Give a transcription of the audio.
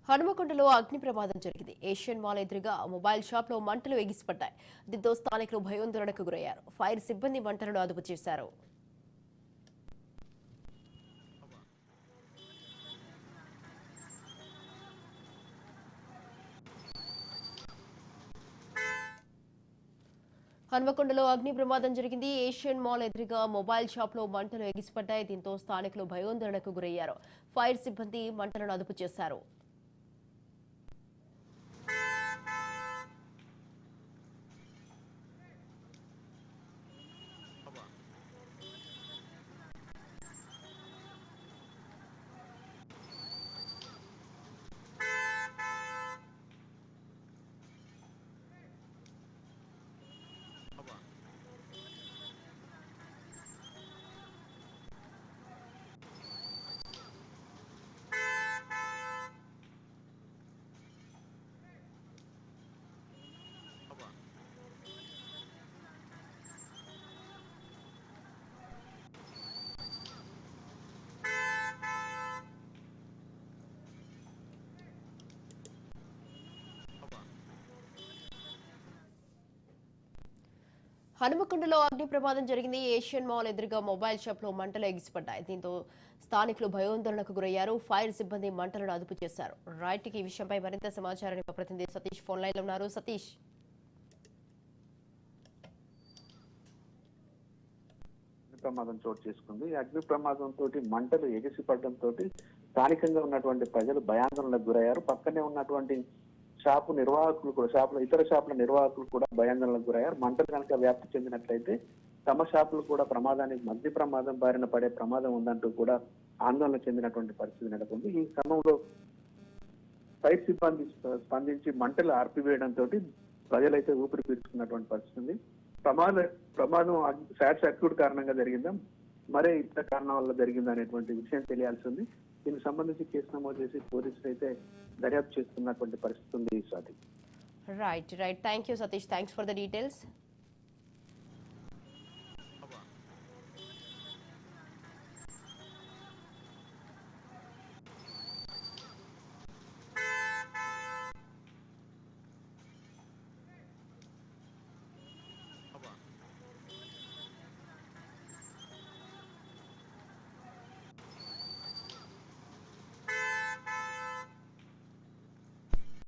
హనుమకొండలో అగ్ని ప్రమాదం జరిగింది. ఏషియన్ మాల్ ఎదురుగా మొబైల్ షాప్ లో మంటలు ఎగిసిపడ్డాయి. దీంతో స్థానికులు భయాందోళనకు గురయ్యారు. ఫైర్ సిబ్బంది మంటలను అదుపు చేశారు. హనుమకొండలో అగ్ని ప్రమాదం జరిగింది. ఏషియన్ మాల్ ఎదురుగా మొబైల్ షాప్ లో మంటలు ఎగిసిపడ్డాయి. దీంతో స్థానికులు భయాందోళనకు గురయ్యారు. ఫైర్ సిబ్బంది మంటలను అదుపు చేశారు. హనుమకొండలో అగ్ని ప్రమాదం జరిగింది. ఏషియన్ మాల్ ఎదురుగా మొబైల్ షాప్ లో మంటలు ఎగిసిపడ్డాయి. దీంతో స్థానికులు భయాందోళనకు గురయ్యారు. ఫైర్ సిబ్బంది మంటలను అదుపు చేశారు. రైట్ ఈ విషయంపై మరింత సమాచారాన్ని మా ప్రతినిధి సతీష్ ఫోన్ లైన్ లో ఉన్నారు. సతీష్, ప్రమాదం చోటు చేసుకుంది. ఈ అగ్ని ప్రమాదంతో మంటలు ఎగిసిపడడంతో స్థానికంగా ఉన్నటువంటి ప్రజలు భయాందోళనకు గురయ్యారు. పక్కనే ఉన్నటువంటి షాపు నిర్వాహకులు కూడా ఇతర షాపుల నిర్వాహకులు కూడా భయాందోళనకు గురయ్యారు. మంటలు కనుక వ్యాప్తి చెందినట్లయితే తమ షాపులు కూడా అగ్ని ప్రమాదం బారిన పడే ప్రమాదం ఉందంటూ కూడా ఆందోళన చెందినటువంటి పరిస్థితి నెలకొంది. ఈ క్రమంలో ఫైర్ సిబ్బంది స్పందించి మంటలు ఆర్పివేయడంతో ప్రజలైతే ఊపిరి పీల్చుకున్నటువంటి పరిస్థితి ఉంది. ప్రమాదం షార్ట్ సర్క్యూట్ కారణంగా జరిగిందా, మరే ఇతర కారణం వల్ల జరిగిందా అనేటువంటి విషయం తెలియాల్సి ఉంది. దీనికి సంబంధించి కేసు నమోదు చేసి పోలీసులు అయితే దర్యాప్తు చేస్తున్నటువంటి పరిస్థితి ఉంది. Right thank you Satish, thanks for the details.